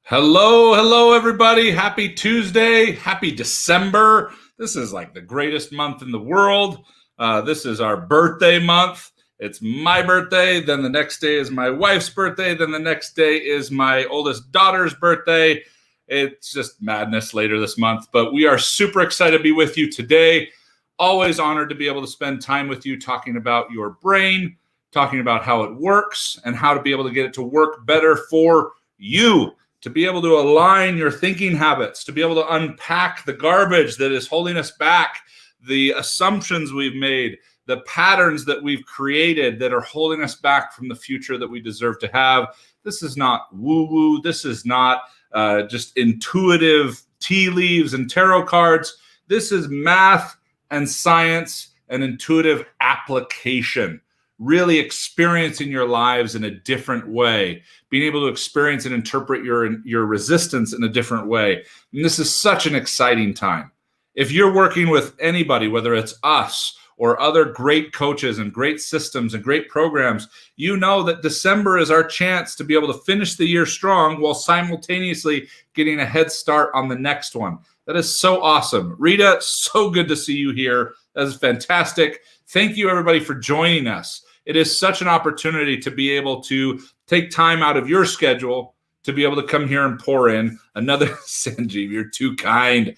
Hello, everybody. Happy Tuesday. Happy December. This is like the greatest month in the world. This is our birthday month. It's my birthday. Then the next day is my wife's birthday. Then the next day is my oldest daughter's birthday. It's just madness later this month. But we are super excited to be with you today. Always honored to be able to spend time with you talking about your brain, talking about how it works, and how to be able to get it to work better for you. To be able to align your thinking habits, to be able to unpack the garbage that is holding us back, the assumptions we've made, the patterns that we've created that are holding us back from the future that we deserve to have. This is not woo-woo. This is not just intuitive tea leaves and tarot cards. This is math and science and intuitive application. Really experiencing your lives in a different way, being able to experience and interpret your resistance in a different way. And this is such an exciting time. If you're working with anybody, whether it's us or other great coaches and great systems and great programs, you know that December is our chance to be able to finish the year strong while simultaneously getting a head start on the next one. That is so awesome. Rita, so good to see you here. That is fantastic. Thank you, everybody, for joining us. It is such an opportunity to be able to take time out of your schedule to be able to come here and pour in another. Sanjeev, you're too kind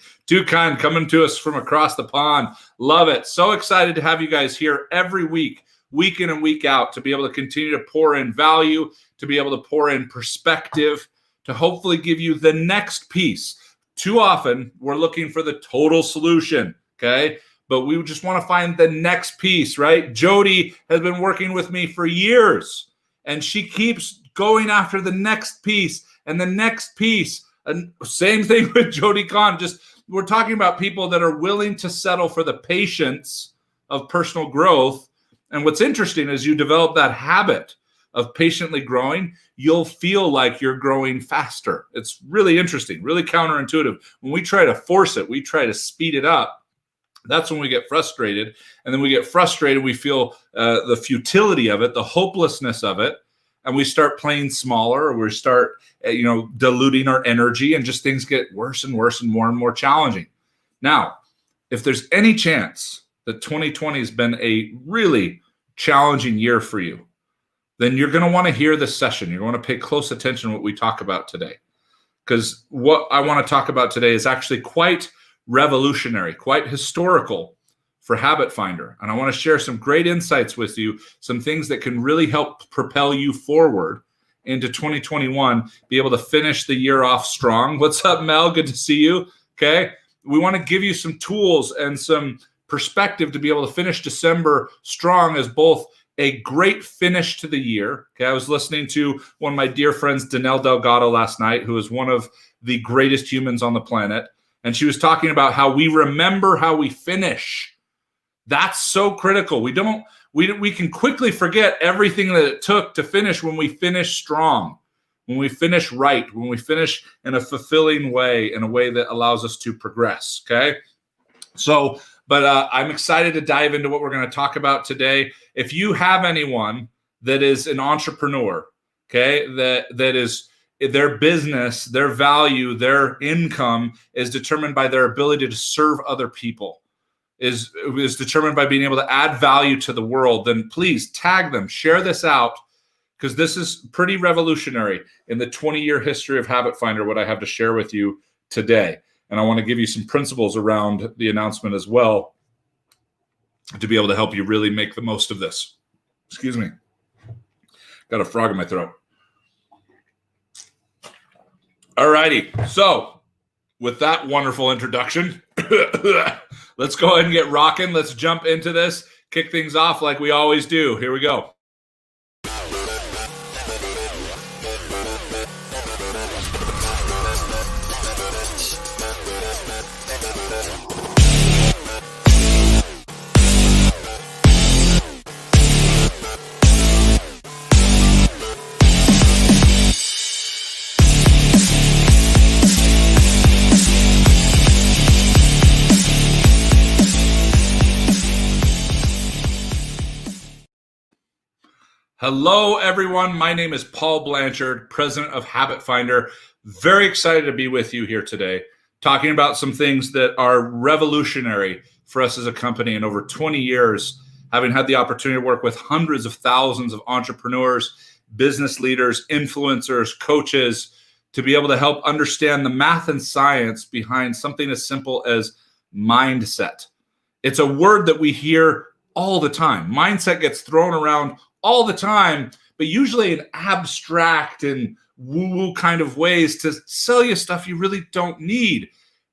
coming to us from across the pond. Love it. So excited to have you guys here every week, week in and week out, to be able to continue to pour in value, to be able to pour in perspective, to hopefully give you the next piece. Too often, we're looking for the total solution, okay? But we just want to find the next piece, right? Jody has been working with me for years, and she keeps going after the next piece and the next piece. And same thing with Jody Kahn. Just we're talking about people that are willing to settle for the patience of personal growth. And what's interesting is you develop that habit of patiently growing, you'll feel like you're growing faster. It's really interesting, really counterintuitive. When we try to force it, we try to speed it up. That's when we get frustrated. And then we get frustrated. We feel the futility of it, the hopelessness of it. And we start playing smaller, or we start, diluting our energy, and just things get worse and worse and more challenging. Now, if there's any chance that 2020 has been a really challenging year for you, then you're going to want to hear this session. You're going to pay close attention to what we talk about today. Because what I want to talk about today is actually quite revolutionary, quite historical for Habit Finder. And I want to share some great insights with you, some things that can really help propel you forward into 2021, be able to finish the year off strong. What's up, Mel? Good to see you. Okay. We want to give you some tools and some perspective to be able to finish December strong as both a great finish to the year. Okay. I was listening to one of my dear friends, Danelle Delgado, last night, who is one of the greatest humans on the planet. And she was talking about how we remember how we finish. That's so critical. We can quickly forget everything that it took to finish when we finish strong, when we finish right, when we finish in a fulfilling way, in a way that allows us to progress. Okay. So, but I'm excited to dive into what we're going to talk about today. If you have anyone that is an entrepreneur, okay, that is their business, their value, their income is determined by their ability to serve other people, is determined by being able to add value to the world, then please tag them, share this out, because this is pretty revolutionary in the 20-year history of Habit Finder, what I have to share with you today. And I want to give you some principles around the announcement as well to be able to help you really make the most of this. Excuse me. Got a frog in my throat. All righty. So with that wonderful introduction, let's go ahead and get rocking. Let's jump into this, kick things off like we always do. Here we go. Hello, everyone. My name is Paul Blanchard, president of Habit Finder. Very excited to be with you here today, talking about some things that are revolutionary for us as a company. In over 20 years, having had the opportunity to work with hundreds of thousands of entrepreneurs, business leaders, influencers, coaches, to be able to help understand the math and science behind something as simple as mindset. It's a word that we hear all the time. Mindset gets thrown around all the time, but usually in abstract and woo-woo kind of ways to sell you stuff you really don't need.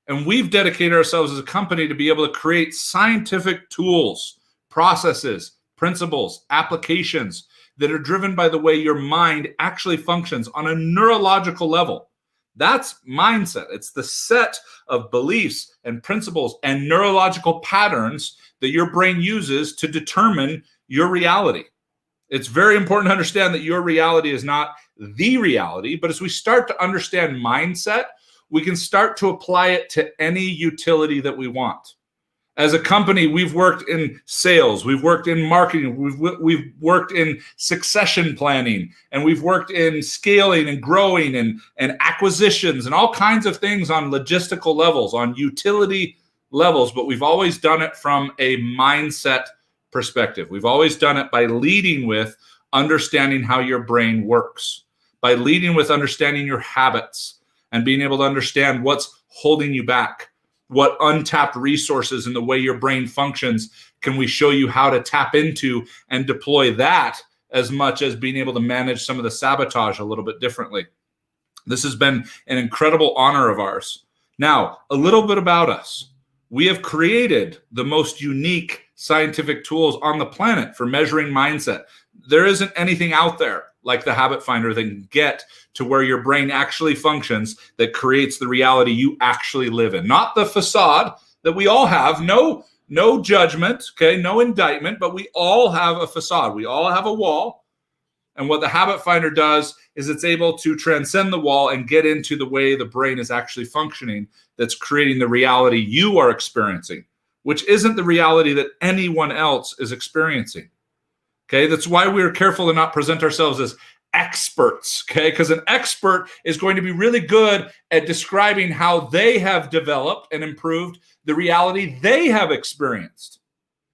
And we've dedicated ourselves as a company to be able to create scientific tools, processes, principles, applications that are driven by the way your mind actually functions on a neurological level. That's mindset. It's the set of beliefs and principles and neurological patterns that your brain uses to determine your reality. It's very important to understand that your reality is not the reality, but as we start to understand mindset, we can start to apply it to any utility that we want. As a company, we've worked in sales, we've worked in marketing, we've worked in succession planning, and we've worked in scaling and growing and acquisitions and all kinds of things on logistical levels, on utility levels, but we've always done it from a mindset perspective. We've always done it by leading with understanding how your brain works, by leading with understanding your habits and being able to understand what's holding you back, what untapped resources in the way your brain functions can we show you how to tap into and deploy that, as much as being able to manage some of the sabotage a little bit differently. This has been an incredible honor of ours. Now, a little bit about us. We have created the most unique scientific tools on the planet for measuring mindset. There isn't anything out there like the Habit Finder that can get to where your brain actually functions, that creates the reality you actually live in. Not the facade that we all have. No judgment, okay? No indictment, but we all have a facade. We all have a wall. And what the Habit Finder does is it's able to transcend the wall and get into the way the brain is actually functioning, that's creating the reality you are experiencing, which isn't the reality that anyone else is experiencing. Okay, that's why we're careful to not present ourselves as experts, okay? Because an expert is going to be really good at describing how they have developed and improved the reality they have experienced.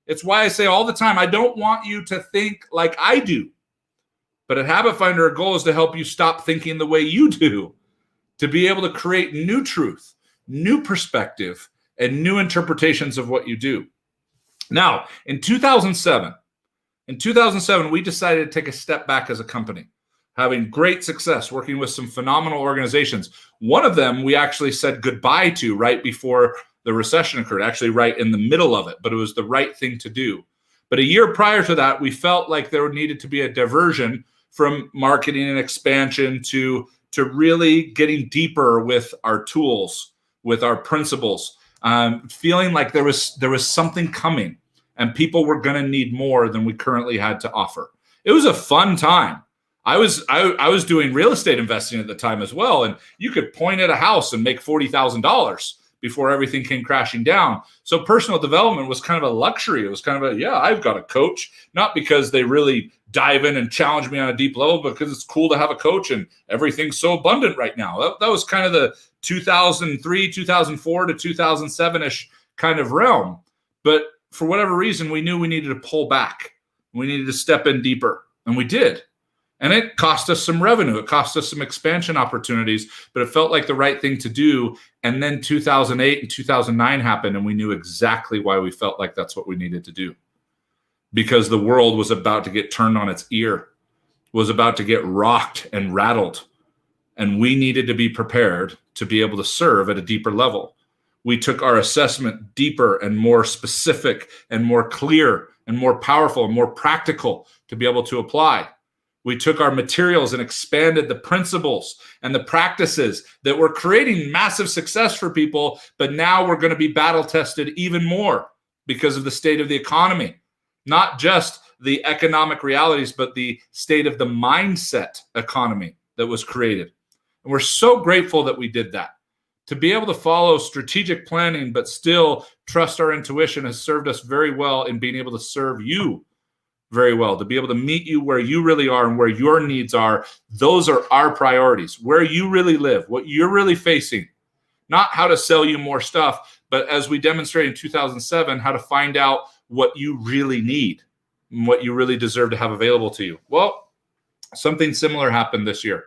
It's why I say all the time, I don't want you to think like I do. But at Habit Finder, our goal is to help you stop thinking the way you do, to be able to create new truth, new perspective, and new interpretations of what you do. Now, in 2007, we decided to take a step back as a company, having great success working with some phenomenal organizations. One of them we actually said goodbye to right before the recession occurred, actually right in the middle of it, but it was the right thing to do. But a year prior to that, we felt like there needed to be a diversion from marketing and expansion to really getting deeper with our tools, with our principles, feeling like there was something coming and people were going to need more than we currently had to offer. It was a fun time. I was doing real estate investing at the time as well, and you could point at a house and make $40,000 before everything came crashing down. So personal development was kind of a luxury. It was kind of I've got a coach, not because they really dive in and challenge me on a deep level, but because it's cool to have a coach and everything's so abundant right now. That was kind of the 2003, 2004 to 2007-ish kind of realm. But for whatever reason, we knew we needed to pull back. We needed to step in deeper, and we did. And it cost us some revenue. It cost us some expansion opportunities, but it felt like the right thing to do. And then 2008 and 2009 happened, and we knew exactly why we felt like that's what we needed to do. Because the world was about to get turned on its ear, was about to get rocked and rattled. And we needed to be prepared to be able to serve at a deeper level. We took our assessment deeper and more specific and more clear and more powerful and more practical to be able to apply. We took our materials and expanded the principles and the practices that were creating massive success for people, but now we're going to be battle tested even more because of the state of the economy. Not just the economic realities, but the state of the mindset economy that was created. And we're so grateful that we did that. To be able to follow strategic planning, but still trust our intuition has served us very well in being able to serve you very well, to be able to meet you where you really are and where your needs are. Those are our priorities, where you really live, what you're really facing, not how to sell you more stuff, but as we demonstrated in 2007, how to find out what you really need and what you really deserve to have available to you. Well, something similar happened this year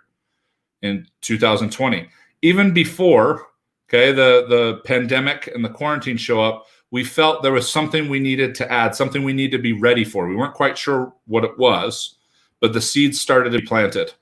in 2020. Even before, the pandemic and the quarantine show up, we felt there was something we needed to add, something we needed to be ready for. We weren't quite sure what it was, but the seeds started to be planted.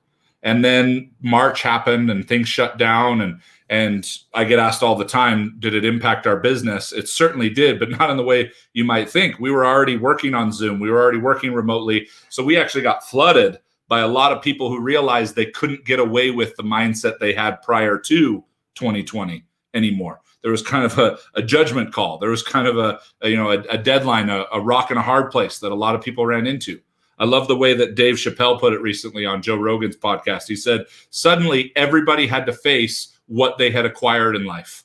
And then March happened and things shut down. And I get asked all the time, did it impact our business? It certainly did, but not in the way you might think. We were already working on Zoom. We were already working remotely. So we actually got flooded by a lot of people who realized they couldn't get away with the mindset they had prior to 2020 anymore. There was kind of a judgment call. There was kind of a deadline, a rock and a hard place that a lot of people ran into. I love the way that Dave Chappelle put it recently on Joe Rogan's podcast. He said, suddenly everybody had to face what they had acquired in life,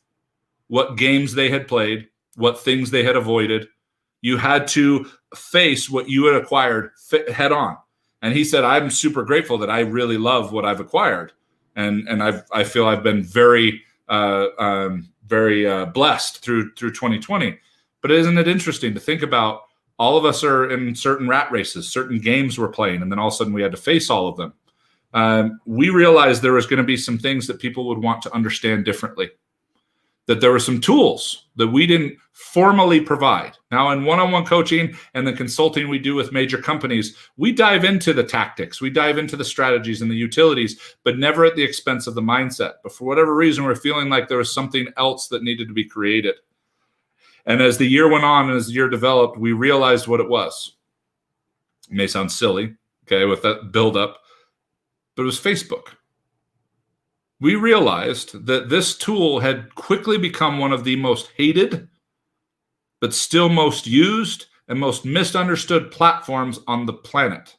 what games they had played, what things they had avoided. You had to face what you had acquired head on. And he said, I'm super grateful that I really love what I've acquired. And I feel I've been very blessed through 2020. But isn't it interesting to think about? All of us are in certain rat races, certain games we're playing, and then all of a sudden we had to face all of them. We realized there was going to be some things that people would want to understand differently, that there were some tools that we didn't formally provide. Now, in one-on-one coaching and the consulting we do with major companies, we dive into the tactics, we dive into the strategies and the utilities, but never at the expense of the mindset. But for whatever reason, we're feeling like there was something else that needed to be created. And as the year went on and as the year developed, we realized what it was. It may sound silly, with that buildup, but it was Facebook. We realized that this tool had quickly become one of the most hated, but still most used and most misunderstood platforms on the planet.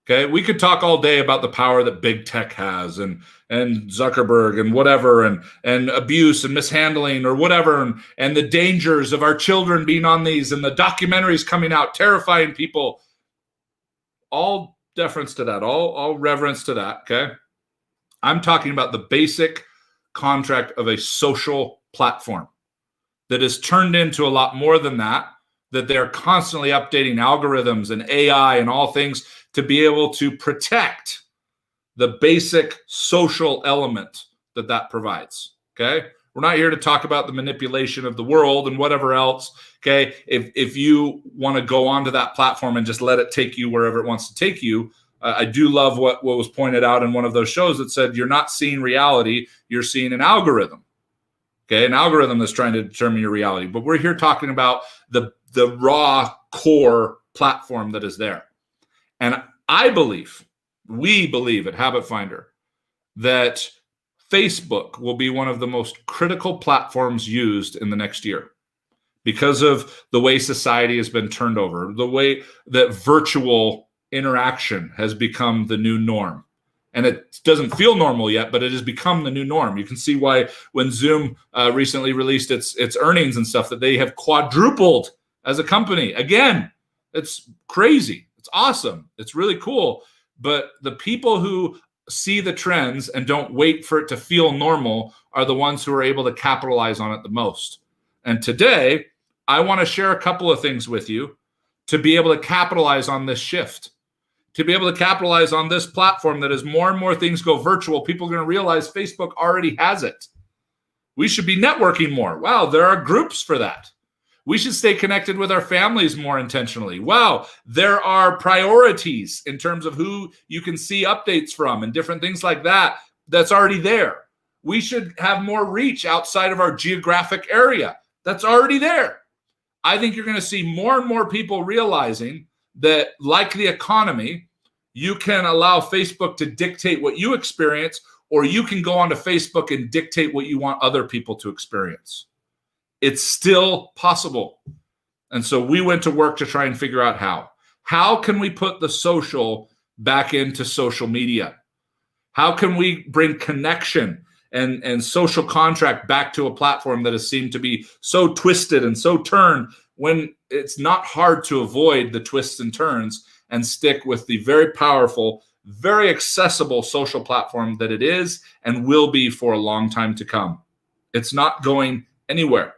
We could talk all day about the power that big tech has and Zuckerberg and whatever and abuse and mishandling or whatever and the dangers of our children being on these and the documentaries coming out terrifying people. All deference to that, all reverence to that, I'm talking about the basic contract of a social platform that is turned into a lot more than that they're constantly updating algorithms and AI and all things to be able to protect the basic social element that provides, We're not here to talk about the manipulation of the world and whatever else, If you want to go onto that platform and just let it take you wherever it wants to take you, I do love what was pointed out in one of those shows that said you're not seeing reality, you're seeing an algorithm, an algorithm that's trying to determine your reality. But we're here talking about the raw core platform that is there. And we believe at Habit Finder that Facebook will be one of the most critical platforms used in the next year because of the way society has been turned over, the way that virtual interaction has become the new norm. And it doesn't feel normal yet, but it has become the new norm. You can see why when Zoom recently released its earnings and stuff, that they have quadrupled as a company. Again, it's crazy. It's awesome. It's really cool. But the people who see the trends and don't wait for it to feel normal are the ones who are able to capitalize on it the most. And today, I want to share a couple of things with you to be able to capitalize on this shift, to be able to capitalize on this platform that as more and more things go virtual, people are going to realize Facebook already has it. We should be networking more. Wow, there are groups for that. We should stay connected with our families more intentionally. Wow, there are priorities in terms of who you can see updates from and different things like that that's already there. We should have more reach outside of our geographic area. That's already there. I think you're going to see more and more people realizing that, like the economy, you can allow Facebook to dictate what you experience, or you can go onto Facebook and dictate what you want other people to experience. It's still possible. And so we went to work to try and figure out how. How can we put the social back into social media? How can we bring connection and social contract back to a platform that has seemed to be so twisted and so turned when it's not hard to avoid the twists and turns and stick with the very powerful, very accessible social platform that it is and will be for a long time to come. It's not going anywhere.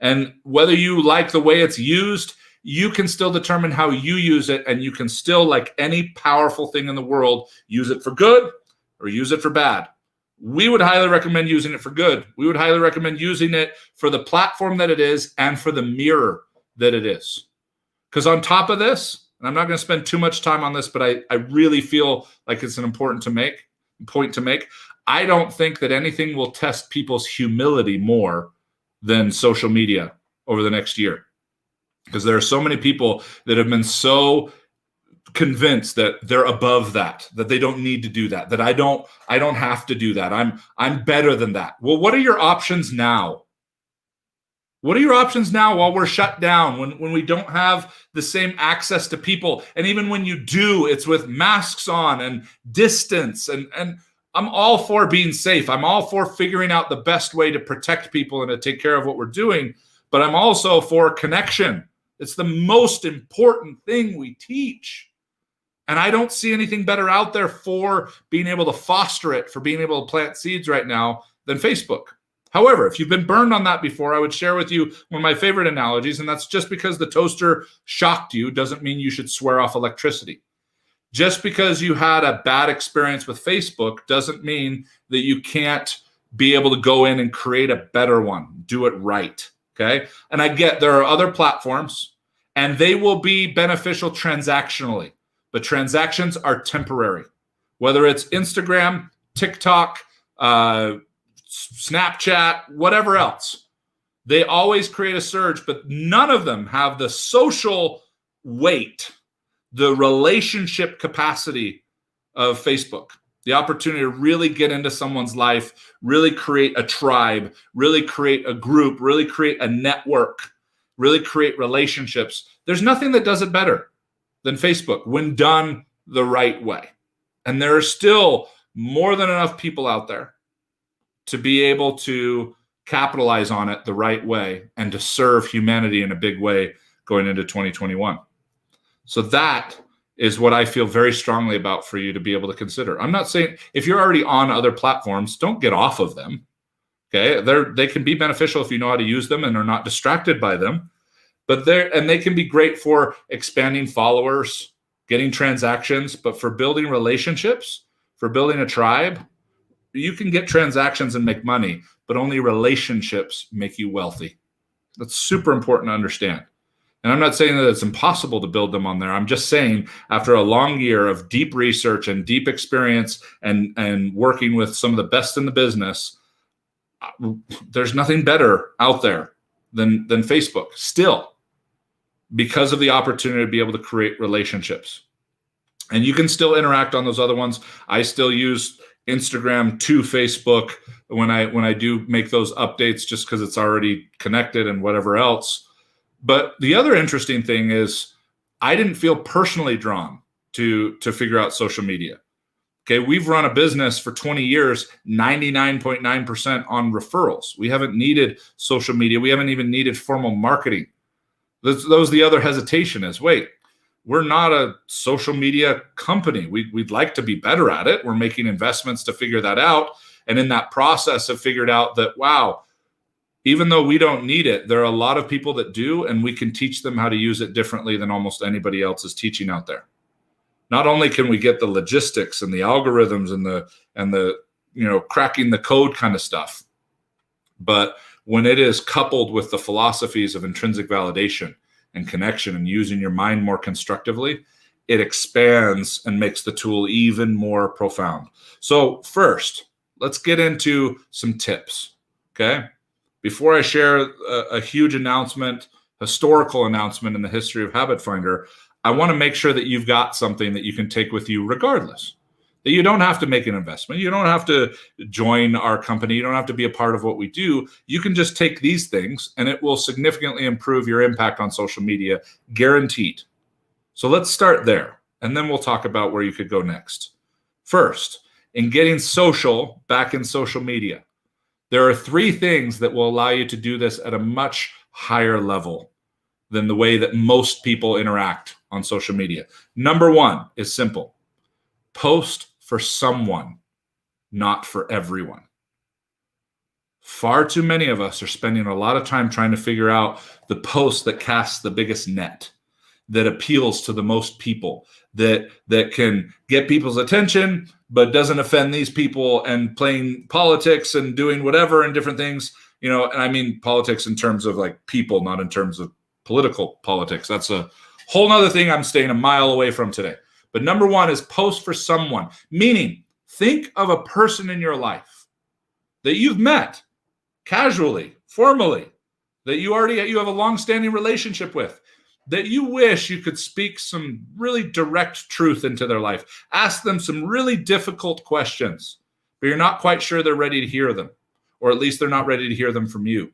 And whether you like the way it's used, you can still determine how you use it, and you can still, like any powerful thing in the world, use it for good or use it for bad. We would highly recommend using it for good. We would highly recommend using it for the platform that it is and for the mirror that it is. Because on top of this, and I'm not going to spend too much time on this, but I really feel like it's an important point to make. I don't think that anything will test people's humility more than social media over the next year. Because there are so many people that have been so convinced that they're above that they don't need to do that I don't have to do that. I'm better than that. Well, what are your options now? What are your options now while we're shut down, when we don't have the same access to people? And even when you do, it's with masks on and distance. And I'm all for being safe. I'm all for figuring out the best way to protect people and to take care of what we're doing. But I'm also for connection. It's the most important thing we teach. And I don't see anything better out there for being able to foster it, for being able to plant seeds right now than Facebook. However, if you've been burned on that before, I would share with you one of my favorite analogies, and that's just because the toaster shocked you doesn't mean you should swear off electricity. Just because you had a bad experience with Facebook doesn't mean that you can't be able to go in and create a better one, do it right, okay? And I get there are other platforms, and they will be beneficial transactionally. But transactions are temporary, whether it's Instagram, TikTok, Snapchat, whatever else. They always create a surge, but none of them have the social weight, the relationship capacity of Facebook. The opportunity to really get into someone's life, really create a tribe, really create a group, really create a network, really create relationships. There's nothing that does it better than Facebook when done the right way. And there are still more than enough people out there to be able to capitalize on it the right way and to serve humanity in a big way going into 2021. So that is what I feel very strongly about for you to be able to consider. I'm not saying if you're already on other platforms, don't get off of them. Okay, they can be beneficial if you know how to use them and are not distracted by them. But they can be great for expanding followers, getting transactions, but for building relationships, for building a tribe, you can get transactions and make money, but only relationships make you wealthy. That's super important to understand. And I'm not saying that it's impossible to build them on there. I'm just saying after a long year of deep research and deep experience and working with some of the best in the business, there's nothing better out there than Facebook still, because of the opportunity to be able to create relationships. And you can still interact on those other ones. I still use Instagram to Facebook when I do make those updates, just because it's already connected and whatever else. But the other interesting thing is I didn't feel personally drawn to figure out social media. Okay, we've run a business for 20 years, 99.9% on referrals. We haven't needed social media. We haven't even needed formal marketing. Those the other hesitation is, wait, we're not a social media company. We'd like to be better at it. We're making investments to figure that out. And in that process have figured out that, wow, even though we don't need it, there are a lot of people that do, and we can teach them how to use it differently than almost anybody else is teaching out there. Not only can we get the logistics and the algorithms and the cracking the code kind of stuff, but when it is coupled with the philosophies of intrinsic validation and connection and using your mind more constructively, it expands and makes the tool even more profound. So first, let's get into some tips, okay? Before I share a huge announcement, historical announcement in the history of Habit Finder, I want to make sure that you've got something that you can take with you regardless. That you don't have to make an investment. You don't have to join our company. You don't have to be a part of what we do. You can just take these things and it will significantly improve your impact on social media, guaranteed. So let's start there, and then we'll talk about where you could go next. First, in getting social back in social media, there are 3 things that will allow you to do this at a much higher level. than the way that most people interact on social media. Number one is simple. Post for someone, not for everyone. Far too many of us are spending a lot of time trying to figure out the post that casts the biggest net, that appeals to the most people, that can get people's attention, but doesn't offend these people, and playing politics and doing whatever and different things, and I mean politics in terms of like people, not in terms of political politics. That's a whole nother thing I'm staying a mile away from today. But number one is post for someone, meaning think of a person in your life that you've met casually, formally, that you have a long-standing relationship with, that you wish you could speak some really direct truth into their life, ask them some really difficult questions, but you're not quite sure they're ready to hear them, or at least they're not ready to hear them from you.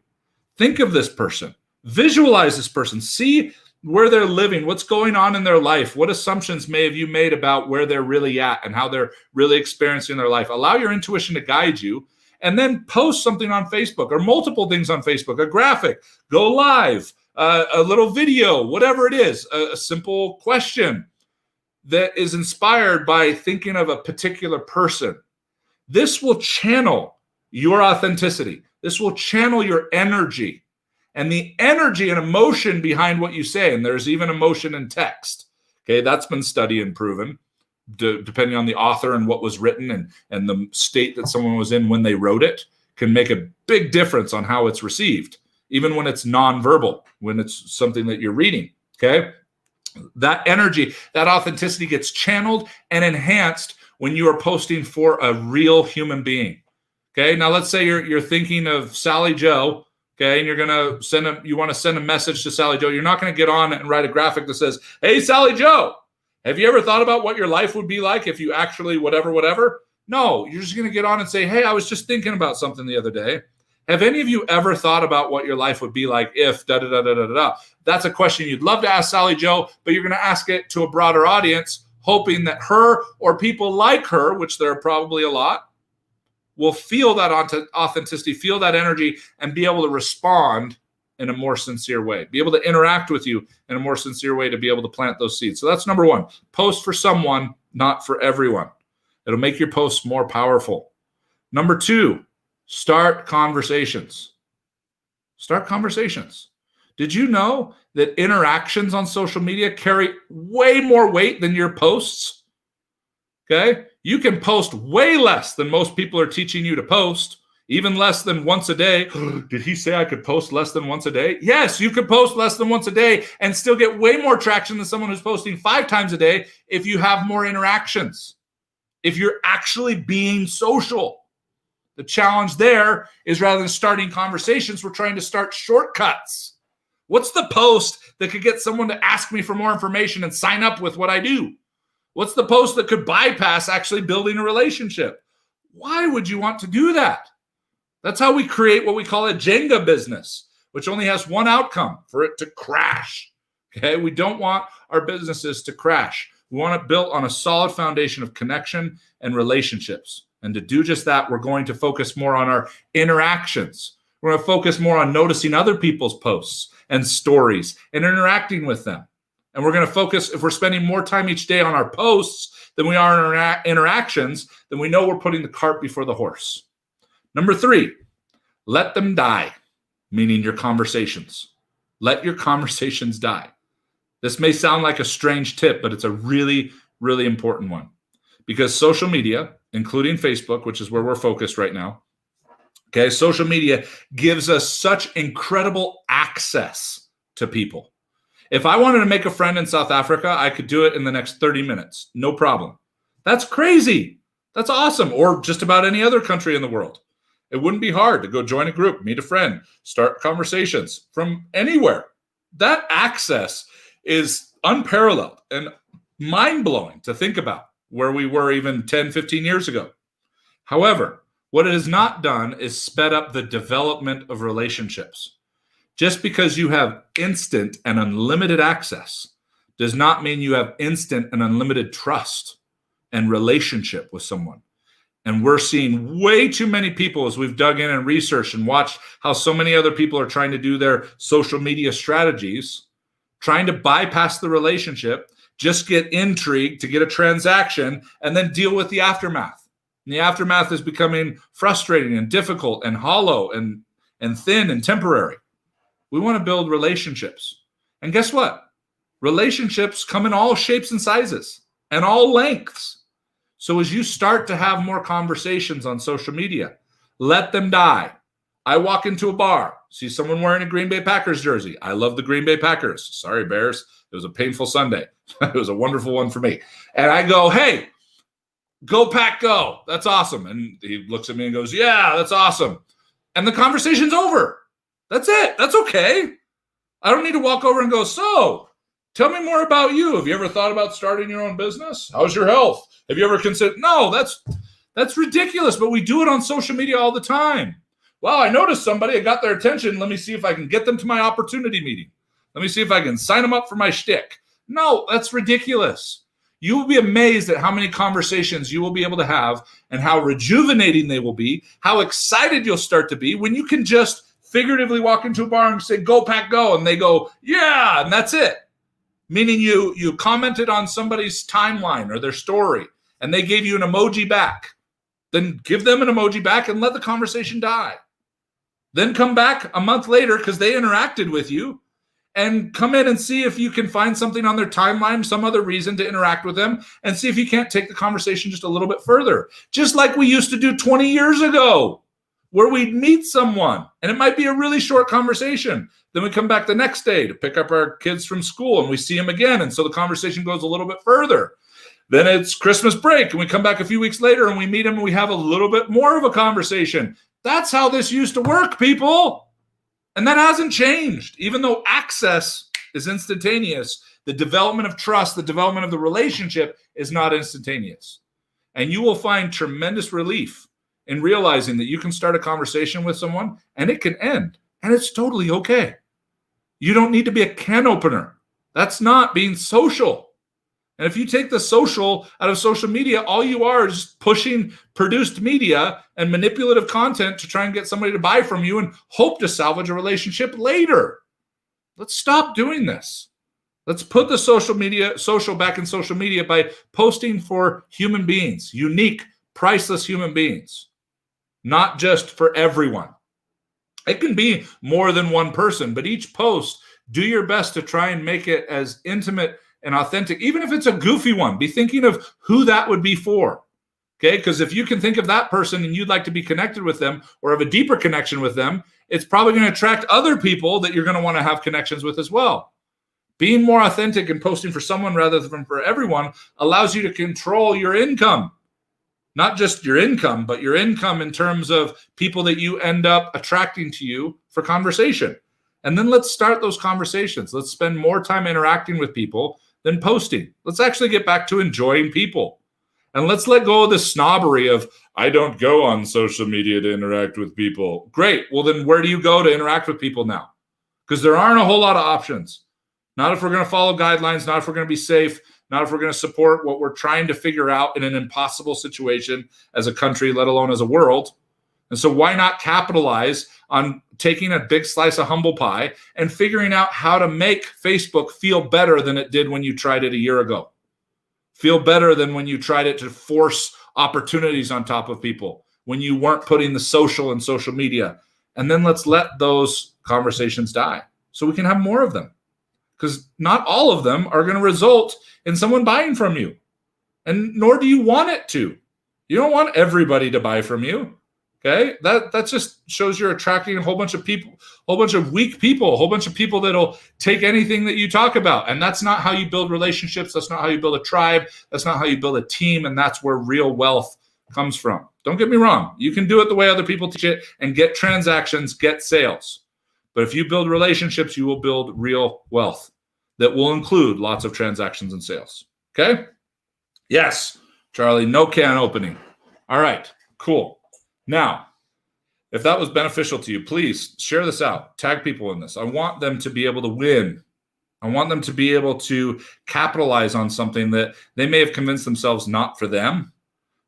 Think of this person, visualize this person, see where they're living, what's going on in their life, what assumptions may have you made about where they're really at and how they're really experiencing their life. Allow your intuition to guide you, and then post something on Facebook, or multiple things on Facebook, a graphic, go live, a little video, whatever it is, a simple question that is inspired by thinking of a particular person. This will channel your authenticity. This will channel your energy, and the energy and emotion behind what you say. And there's even emotion in text. Okay, that's been studied and proven, depending on the author and what was written and the state that someone was in when they wrote it, can make a big difference on how it's received, even when it's nonverbal, when it's something that you're reading. Okay, that energy, that authenticity gets channeled and enhanced when you are posting for a real human being. Okay, now let's say you're thinking of Sally Joe. Okay, and you're gonna you want to send a message to Sally Joe. You're not going to get on and write a graphic that says, "Hey, Sally Joe, have you ever thought about what your life would be like if you actually whatever?" No, you're just going to get on and say, "Hey, I was just thinking about something the other day. Have any of you ever thought about what your life would be like if da-da-da-da-da-da?" That's a question you'd love to ask Sally Joe, but you're going to ask it to a broader audience, hoping that her or people like her, which there are probably a lot, will feel that authenticity, feel that energy, and be able to respond in a more sincere way, be able to interact with you in a more sincere way, to be able to plant those seeds. So that's number one. Post for someone, not for everyone. It'll make your posts more powerful. Number two, start conversations. Start conversations. Did you know that interactions on social media carry way more weight than your posts? Okay? You can post way less than most people are teaching you to post, even less than once a day. Did he say I could post less than once a day? Yes, you could post less than once a day and still get way more traction than someone who's posting 5 times a day if you have more interactions, if you're actually being social. The challenge there is, rather than starting conversations, we're trying to start shortcuts. What's the post that could get someone to ask me for more information and sign up with what I do? What's the post that could bypass actually building a relationship? Why would you want to do that? That's how we create what we call a Jenga business, which only has one outcome: for it to crash. Okay, we don't want our businesses to crash. We want it built on a solid foundation of connection and relationships. And to do just that, we're going to focus more on our interactions. We're going to focus more on noticing other people's posts and stories and interacting with them. And we're going to focus, if we're spending more time each day on our posts than we are in our interactions, then we know we're putting the cart before the horse. Number 3, let them die, meaning your conversations. Let your conversations die. This may sound like a strange tip, but it's a really, really important one. Because social media, including Facebook, which is where we're focused right now, okay, social media gives us such incredible access to people. If I wanted to make a friend in South Africa, I could do it in the next 30 minutes. No problem. That's crazy. That's awesome. Or just about any other country in the world. It wouldn't be hard to go join a group, meet a friend, start conversations from anywhere. That access is unparalleled and mind-blowing to think about, where we were even 10, 15 years ago. However, what it has not done is sped up the development of relationships. Just because you have instant and unlimited access does not mean you have instant and unlimited trust and relationship with someone. And we're seeing way too many people, as we've dug in and researched and watched how so many other people are trying to do their social media strategies, trying to bypass the relationship, just get intrigue to get a transaction, and then deal with the aftermath. And the aftermath is becoming frustrating and difficult and hollow and thin and temporary. We want to build relationships. And guess what? Relationships come in all shapes and sizes and all lengths. So as you start to have more conversations on social media, let them die. I walk into a bar, see someone wearing a Green Bay Packers jersey. I love the Green Bay Packers. Sorry, Bears. It was a painful Sunday. It was a wonderful one for me. And I go, hey, go Pack, go. That's awesome. And he looks at me and goes, yeah, that's awesome. And the conversation's over. That's it. That's okay. I don't need to walk over and go, so tell me more about you. Have you ever thought about starting your own business? How's your health? Have you ever considered? No, that's ridiculous, but we do it on social media all the time. Well, I noticed somebody, I got their attention. Let me see if I can get them to my opportunity meeting. Let me see if I can sign them up for my shtick. No, that's ridiculous. You will be amazed at how many conversations you will be able to have and how rejuvenating they will be, how excited you'll start to be when you can just figuratively walk into a bar and say, go Pack, go. And they go, yeah, and that's it. Meaning you commented on somebody's timeline or their story and they gave you an emoji back. Then give them an emoji back and let the conversation die. Then come back a month later because they interacted with you and come in and see if you can find something on their timeline, some other reason to interact with them, and see if you can't take the conversation just a little bit further. Just like we used to do 20 years ago, where we'd meet someone and it might be a really short conversation. Then we come back the next day to pick up our kids from school and we see them again. And so the conversation goes a little bit further. Then it's Christmas break and we come back a few weeks later and we meet them and we have a little bit more of a conversation. That's how this used to work, people. And that hasn't changed. Even though access is instantaneous, the development of trust, the development of the relationship is not instantaneous. And you will find tremendous relief in realizing that you can start a conversation with someone and it can end. And it's totally okay. You don't need to be a can opener. That's not being social. And if you take the social out of social media, all you are is just pushing produced media and manipulative content to try and get somebody to buy from you and hope to salvage a relationship later. Let's stop doing this. Let's put the social back in social media by posting for human beings, unique, priceless human beings, not just for everyone. It can be more than one person, but each post, do your best to try and make it as intimate and authentic. Even if it's a goofy one, be thinking of who that would be for. Okay, because if you can think of that person and you'd like to be connected with them or have a deeper connection with them, it's probably going to attract other people that you're going to want to have connections with as well. Being more authentic and posting for someone rather than for everyone allows you to control your income. Not just your income, but your income in terms of people that you end up attracting to you for conversation. And then let's start those conversations. Let's spend more time interacting with people than posting. Let's actually get back to enjoying people. And let's let go of the snobbery of, I don't go on social media to interact with people. Great. Well, then where do you go to interact with people now? Because there aren't a whole lot of options. Not if we're going to follow guidelines, not if we're going to be safe, not if we're going to support what we're trying to figure out in an impossible situation as a country, let alone as a world. And so why not capitalize on taking a big slice of humble pie and figuring out how to make Facebook feel better than it did when you tried it a year ago? Feel better than when you tried it to force opportunities on top of people, when you weren't putting the social in social media. And then let's let those conversations die so we can have more of them. Because not all of them are going to result in someone buying from you. And nor do you want it to. You don't want everybody to buy from you. Okay, that just shows you're attracting a whole bunch of people, a whole bunch of weak people, a whole bunch of people that'll take anything that you talk about. And that's not how you build relationships. That's not how you build a tribe. That's not how you build a team. And that's where real wealth comes from. Don't get me wrong. You can do it the way other people teach it and get transactions, get sales. But if you build relationships, you will build real wealth that will include lots of transactions and sales. Okay? Yes, Charlie, no can opening. All right, cool. Now, if that was beneficial to you, please share this out. Tag people in this. I want them to be able to win. I want them to be able to capitalize on something that they may have convinced themselves not for them.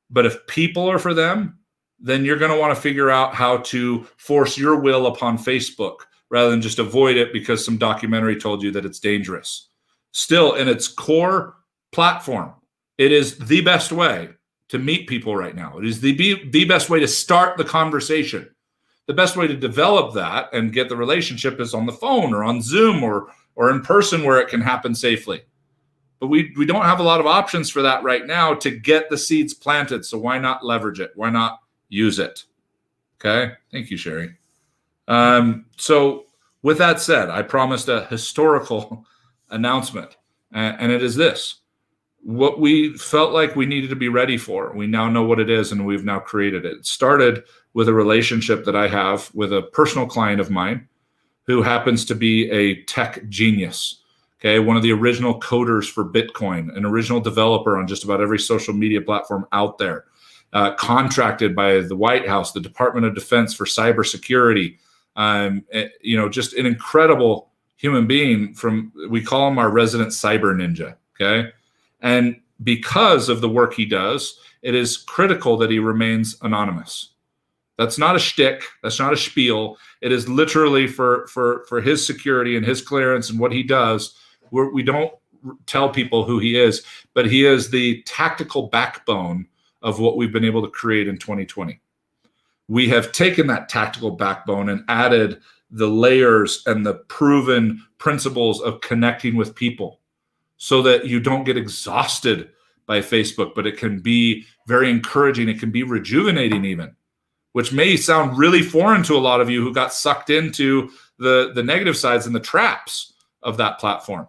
But if people are for them, then you're going to want to figure out how to force your will upon Facebook rather than just avoid it because some documentary told you that it's dangerous. Still, in its core platform, it is the best way to meet people right now. It is the best way to start the conversation. The best way to develop that and get the relationship is on the phone or on Zoom or in person where it can happen safely. But we don't have a lot of options for that right now to get the seeds planted. So why not leverage it? Why not use it? Okay. Thank you, Sherry. So with that said, I promised a historical announcement, and it is this. What we felt like we needed to be ready for, we now know what it is, and we've now created it. It started with a relationship that I have with a personal client of mine who happens to be a tech genius. Okay, one of the original coders for Bitcoin, an original developer on just about every social media platform out there, contracted by the White House, the Department of Defense for cybersecurity. Just an incredible human being. We call him our resident cyber ninja. Okay, and because of the work he does, it is critical that he remains anonymous. That's not a shtick. That's not a spiel. It is literally for his security and his clearance and what he does. We don't tell people who he is, but he is the tactical backbone of what we've been able to create in 2020. We have taken that tactical backbone and added the layers and the proven principles of connecting with people so that you don't get exhausted by Facebook, but it can be very encouraging. It can be rejuvenating even, which may sound really foreign to a lot of you who got sucked into the negative sides and the traps of that platform.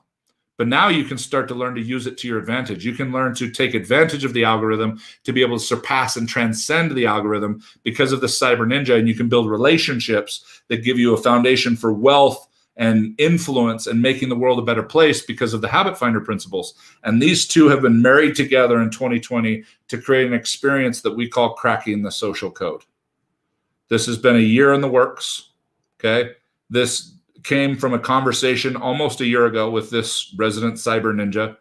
But now you can start to learn to use it to your advantage. You can learn to take advantage of the algorithm to be able to surpass and transcend the algorithm because of the cyber ninja. And you can build relationships that give you a foundation for wealth and influence and making the world a better place because of the habit finder principles. And these two have been married together in 2020 to create an experience that we call cracking the social code. This has been a year in the works. Okay. This came from a conversation almost a year ago with this resident cyber ninja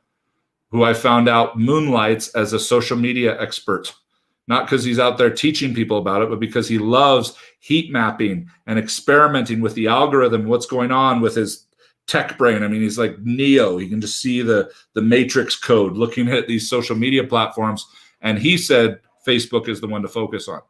who I found out moonlights as a social media expert, not because he's out there teaching people about it, but because he loves heat mapping and experimenting with the algorithm, what's going on with his tech brain. I mean, he's like Neo. He can just see the matrix code looking at these social media platforms. And he said Facebook is the one to focus on.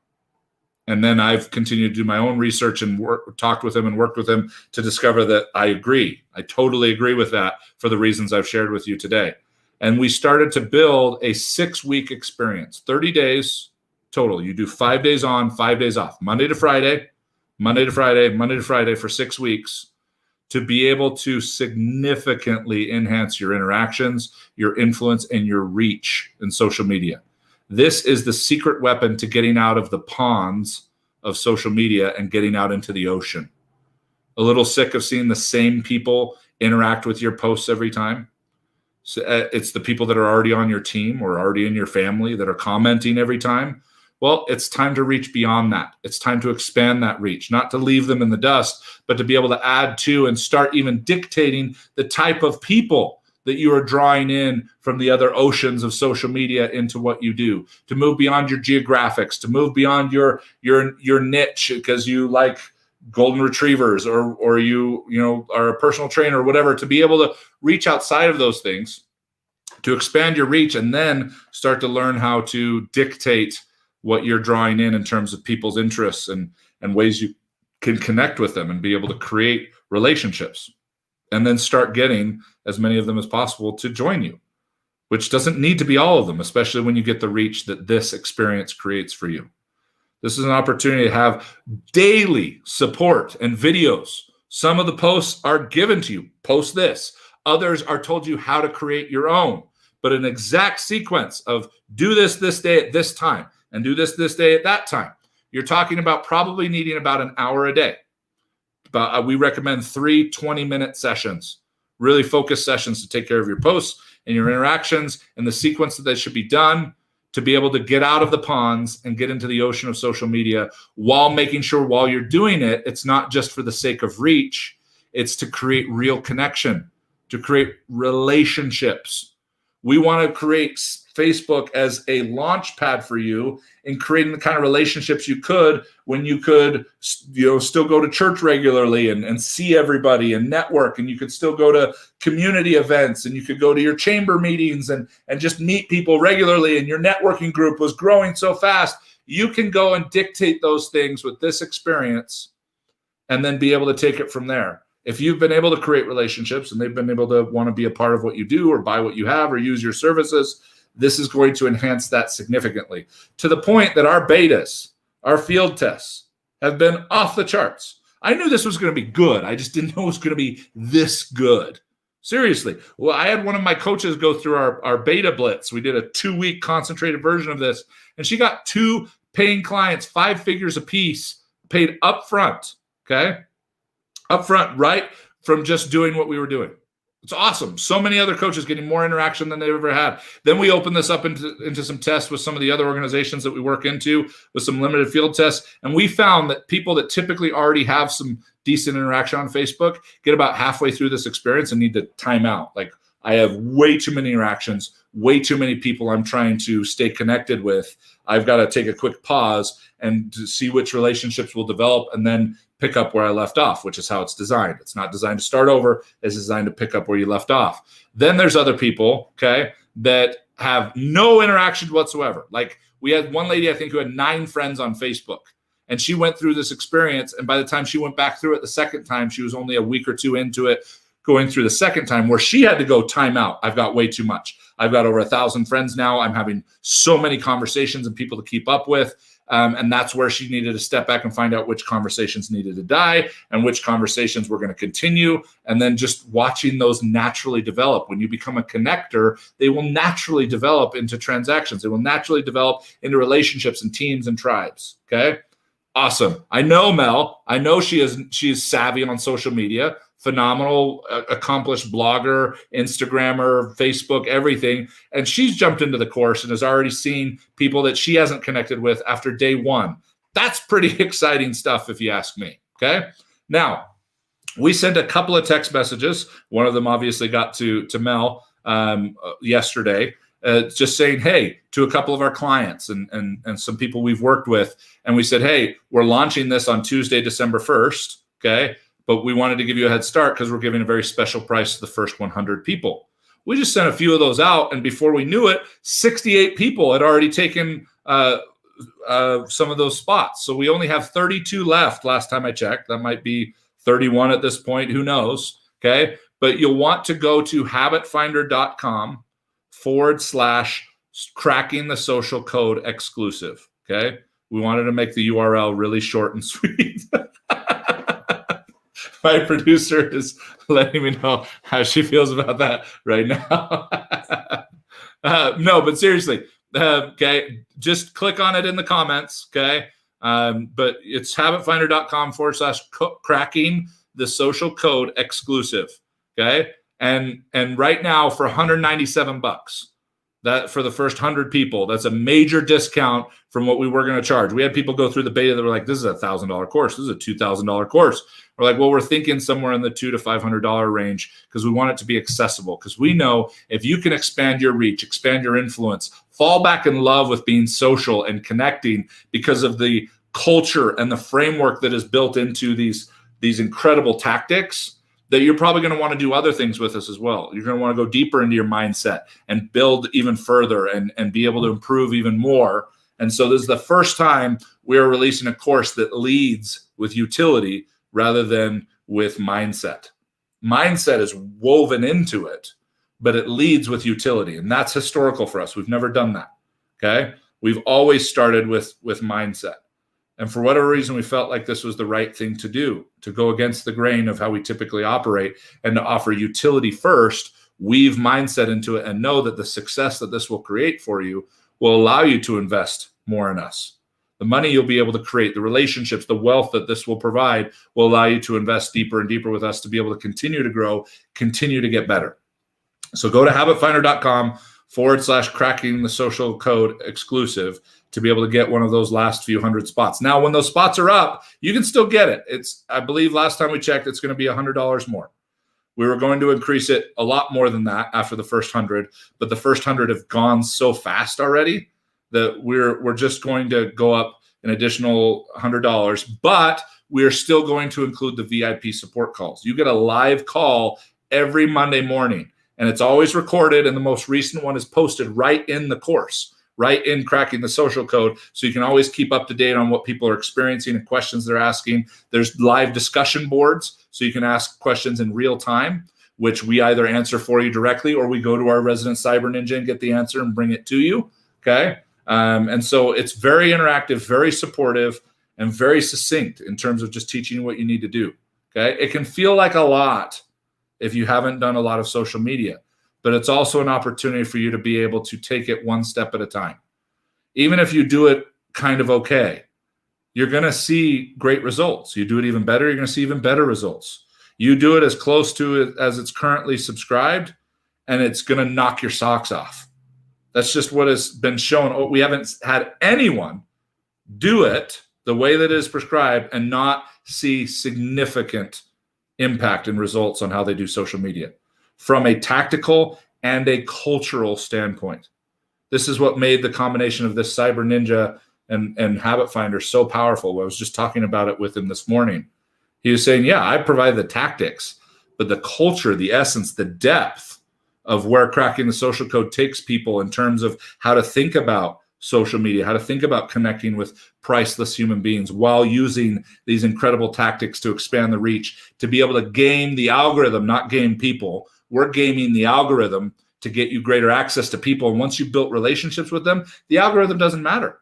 And then I've continued to do my own research and talked with him and worked with him to discover that I agree. I totally agree with that for the reasons I've shared with you today. And we started to build a 6-week experience, 30 days total. You do 5 days on, 5 days off, Monday to Friday, Monday to Friday, Monday to Friday for 6 weeks to be able to significantly enhance your interactions, your influence, and your reach in social media. This is the secret weapon to getting out of the ponds of social media and getting out into the ocean. A little sick of seeing the same people interact with your posts every time? So, it's the people that are already on your team or already in your family that are commenting every time. Well, it's time to reach beyond that. It's time to expand that reach, not to leave them in the dust, but to be able to add to and start even dictating the type of people that you are drawing in from the other oceans of social media into what you do, to move beyond your geographics, to move beyond your niche because you like golden retrievers or you are a personal trainer or whatever, to be able to reach outside of those things, to expand your reach, and then start to learn how to dictate what you're drawing in terms of people's interests and ways you can connect with them and be able to create relationships. And then start getting as many of them as possible to join you, which doesn't need to be all of them, especially when you get the reach that this experience creates for you. This is an opportunity to have daily support and videos. Some of the posts are given to you. Post this. Others are told you how to create your own, but an exact sequence of do this day at this time and do this day at that time. You're talking about probably needing about an hour a day. But we recommend 3 20-minute sessions, really focused sessions to take care of your posts and your interactions and the sequence that they should be done to be able to get out of the ponds and get into the ocean of social media while making sure while you're doing it, it's not just for the sake of reach. It's to create real connection, to create relationships We want to create Facebook as a launch pad for you in creating the kind of relationships you could when you could, still go to church regularly and see everybody and network, and you could still go to community events, and you could go to your chamber meetings and just meet people regularly, and your networking group was growing so fast. You can go and dictate those things with this experience and then be able to take it from there. If you've been able to create relationships and they've been able to want to be a part of what you do or buy what you have or use your services, this is going to enhance that significantly, to the point that our betas, our field tests, have been off the charts. I knew this was going to be good. I just didn't know it was going to be this good. Seriously. Well, I had one of my coaches go through our beta blitz. We did a 2-week concentrated version of this, and she got 2 paying clients, 5 figures a piece, paid up front, okay? Up front, right from just doing what we were doing. It's awesome. So many other coaches getting more interaction than they've ever had. Then we opened this up into some tests with some of the other organizations that we work into with some limited field tests. And we found that people that typically already have some decent interaction on Facebook get about halfway through this experience and need to time out. Like, I have way too many interactions, way too many people I'm trying to stay connected with. I've got to take a quick pause and to see which relationships will develop and then pick up where I left off, which is how it's designed. It's not designed to start over. It's designed to pick up where you left off. Then there's other people, okay, that have no interaction whatsoever. Like, we had one lady, I think, who had 9 friends on Facebook, and she went through this experience. And by the time she went back through it the second time, she was only a week or 2 into it, going through the second time, where she had to go time out. I've got way too much. I've got over 1,000 friends now. I'm having so many conversations and people to keep up with. And that's where she needed to step back and find out which conversations needed to die and which conversations were going to continue. And then just watching those naturally develop. When you become a connector, they will naturally develop into transactions. They will naturally develop into relationships and teams and tribes. Okay. Awesome. I know Mel. I know she is savvy on social media. Phenomenal, accomplished blogger, Instagrammer, Facebook, everything. And she's jumped into the course and has already seen people that she hasn't connected with after day 1. That's pretty exciting stuff, if you ask me. Okay. Now, we sent a couple of text messages. One of them obviously got to Mel yesterday, just saying, hey, to a couple of our clients and some people we've worked with. And we said, hey, we're launching this on Tuesday, December 1st. Okay. But we wanted to give you a head start because we're giving a very special price to the first 100 people. We just sent a few of those out, and before we knew it, 68 people had already taken some of those spots. So we only have 32 left last time I checked. That might be 31 at this point. Who knows? Okay. But you'll want to go to habitfinder.com/cracking the social code exclusive. Okay. We wanted to make the URL really short and sweet. My producer is letting me know how she feels about that right now. No, but seriously, okay, just click on it in the comments, okay? But it's habitfinder.com/cracking the social code exclusive, okay? And right now for $197, that for the first 100 people, that's a major discount from what we were going to charge. We had people go through the beta that were like, this is a $1,000 course. This is a $2,000 course. We're like, well, we're thinking somewhere in the $200 to $500 range because we want it to be accessible. Because we know if you can expand your reach, expand your influence, fall back in love with being social and connecting because of the culture and the framework that is built into these incredible tactics, that you're probably going to want to do other things with us as well. You're going to want to go deeper into your mindset and build even further and be able to improve even more. And so this is the first time we're releasing a course that leads with utility rather than with mindset. Mindset is woven into it, but it leads with utility. And that's historical for us. We've never done that. Okay. We've always started with mindset. And for whatever reason, we felt like this was the right thing to do, to go against the grain of how we typically operate and to offer utility first, weave mindset into it, and know that the success that this will create for you will allow you to invest more in us. The money you'll be able to create, the relationships, the wealth that this will provide will allow you to invest deeper and deeper with us to be able to continue to grow, continue to get better. So go to habitfinder.com/cracking the social code exclusive to be able to get one of those last few 100 spots. Now, when those spots are up, you can still get it. I believe last time we checked, it's going to be $100 more. We were going to increase it a lot more than that after the first 100, but the first 100 have gone so fast already that we're just going to go up an additional $100, but we are still going to include the VIP support calls. You get a live call every Monday morning, and it's always recorded, and the most recent one is posted right in the course, right in Cracking the Social Code, so you can always keep up to date on what people are experiencing and questions they're asking. There's live discussion boards, so you can ask questions in real time, which we either answer for you directly or we go to our resident cyber ninja and get the answer and bring it to you, okay? And so it's very interactive, very supportive, and very succinct in terms of just teaching you what you need to do, okay? It can feel like a lot if you haven't done a lot of social media, but it's also an opportunity for you to be able to take it one step at a time. Even if you do it kind of okay, you're going to see great results. You do it even better, you're going to see even better results. You do it as close to it as it's currently subscribed, and it's going to knock your socks off. That's just what has been shown. We haven't had anyone do it the way that it is prescribed and not see significant impact and results on how they do social media from a tactical and a cultural standpoint. This is what made the combination of this Cyber Ninja and Habit Finder so powerful. I was just talking about it with him this morning. He was saying, yeah, I provide the tactics, but the culture, the essence, the depth of where Cracking the Social Code takes people in terms of how to think about social media, how to think about connecting with priceless human beings while using these incredible tactics to expand the reach, to be able to game the algorithm, not game people. We're gaming the algorithm to get you greater access to people. And once you've built relationships with them, the algorithm doesn't matter.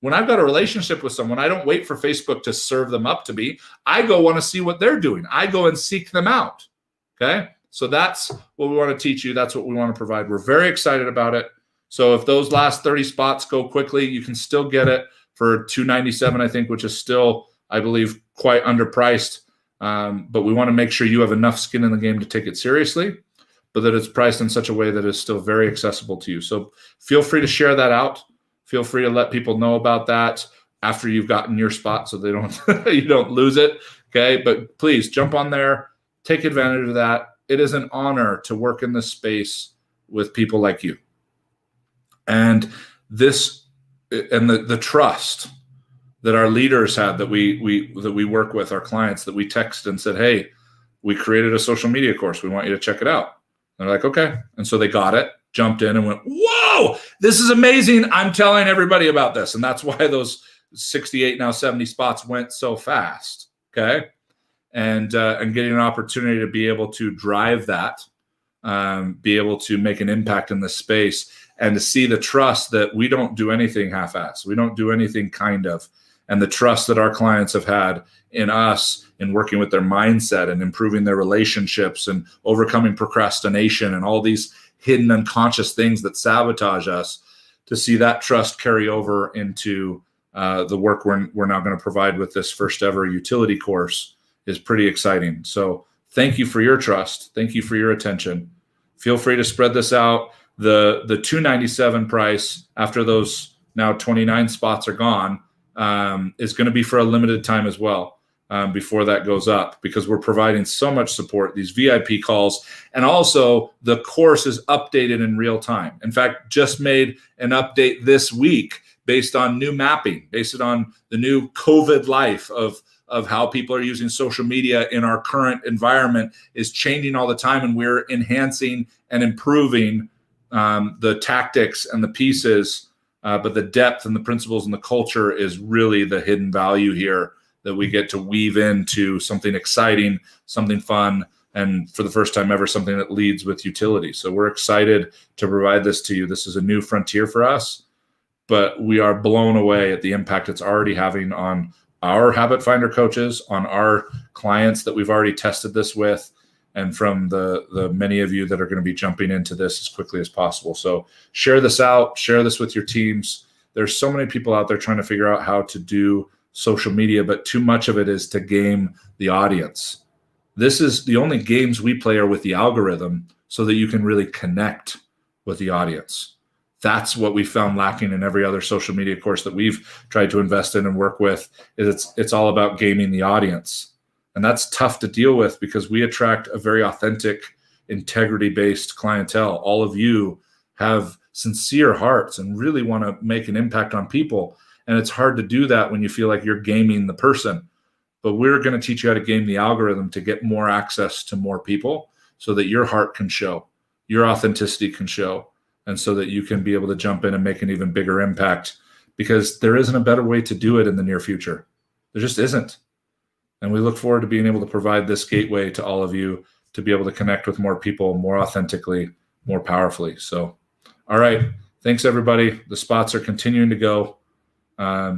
When I've got a relationship with someone, I don't wait for Facebook to serve them up to me. I go want to see what they're doing. I go and seek them out, okay? So that's what we want to teach you. That's what we want to provide. We're very excited about it. So if those last 30 spots go quickly, you can still get it for $297, I think, which is still, I believe, quite underpriced. But we want to make sure you have enough skin in the game to take it seriously, but that it's priced in such a way that is still very accessible to you. So feel free to share that out. Feel free to let people know about that after you've gotten your spot so they don't you don't lose it. Okay. But please jump on there, take advantage of that. It is an honor to work in this space with people like you. And this and the trust that our leaders had that we work with, our clients, that we text and said, hey, we created a social media course. We want you to check it out. And they're like, okay. And so they got it, jumped in and went, whoa, this is amazing. I'm telling everybody about this. And that's why those 68, now 70 spots went so fast. Okay. And getting an opportunity to be able to drive that, be able to make an impact in this space, and to see the trust that we don't do anything half-assed. We don't do anything kind of. And the trust that our clients have had in us in working with their mindset and improving their relationships and overcoming procrastination and all these hidden unconscious things that sabotage us, to see that trust carry over into the work we're now going to provide with this first ever utility course is pretty exciting. So thank you for your trust. Thank you for your attention. Feel free to spread this out. The $297 price after those now 29 spots are gone is going to be for a limited time as well before that goes up, because we're providing so much support, these VIP calls, and also the course is updated in real time. In fact, just made an update this week based on new mapping, based on the new COVID life of how people are using social media in our current environment is changing all the time, and we're enhancing and improving the tactics and the pieces, but the depth and the principles and the culture is really the hidden value here that we get to weave into something exciting, something fun, and for the first time ever, something that leads with utility. So we're excited to provide this to you. This is a new frontier for us, but we are blown away at the impact it's already having on our Habit Finder coaches, on our clients that we've already tested this with, and from the many of you that are going to be jumping into this as quickly as possible. So share this out, share this with your teams. There's so many people out there trying to figure out how to do social media, but too much of it is to game the audience. This is the only games we play are with the algorithm so that you can really connect with the audience. That's what we found lacking in every other social media course that we've tried to invest in and work with. Is it's all about gaming the audience. And that's tough to deal with because we attract a very authentic, integrity-based clientele. All of you have sincere hearts and really want to make an impact on people. And it's hard to do that when you feel like you're gaming the person. But we're going to teach you how to game the algorithm to get more access to more people so that your heart can show, your authenticity can show, and so that you can be able to jump in and make an even bigger impact, because there isn't a better way to do it in the near future. There just isn't. And we look forward to being able to provide this gateway to all of you to be able to connect with more people more authentically, more powerfully. So, all right. Thanks, everybody. The spots are continuing to go.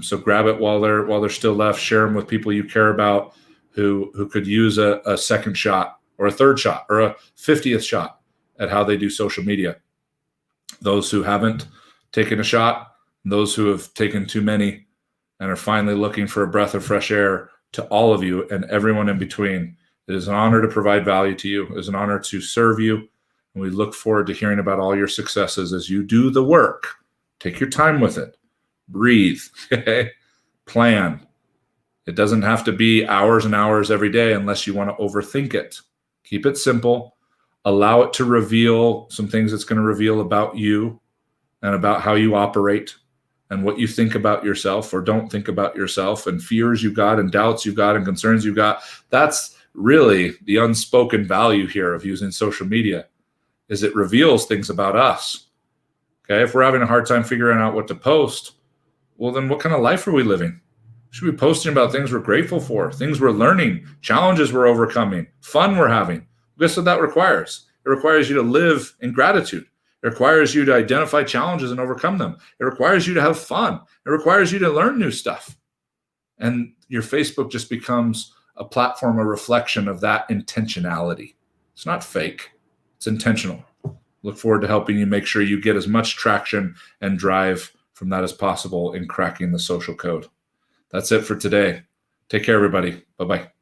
So grab it while they're still left. Share them with people you care about who could use a second shot or a third shot or a 50th shot at how they do social media. Those who haven't taken a shot, those who have taken too many and are finally looking for a breath of fresh air, to all of you and everyone in between. It is an honor to provide value to you. It is an honor to serve you. And we look forward to hearing about all your successes as you do the work. Take your time with it. Breathe. Plan. It doesn't have to be hours and hours every day unless you want to overthink it. Keep it simple. Allow it to reveal some things it's going to reveal about you and about how you operate and what you think about yourself or don't think about yourself, and fears you got and doubts you got and concerns you got. That's really the unspoken value here of using social media, is it reveals things about us. Okay, if we're having a hard time figuring out what to post, well, then what kind of life are we living? Should be posting about things we're grateful for, things we're learning, challenges we're overcoming, fun we're having. Guess what that requires? It requires you to live in gratitude. It requires you to identify challenges and overcome them. It requires you to have fun. It requires you to learn new stuff. And your Facebook just becomes a platform, a reflection of that intentionality. It's not fake. It's intentional. Look forward to helping you make sure you get as much traction and drive from that as possible in cracking the social code. That's it for today. Take care, everybody. Bye-bye.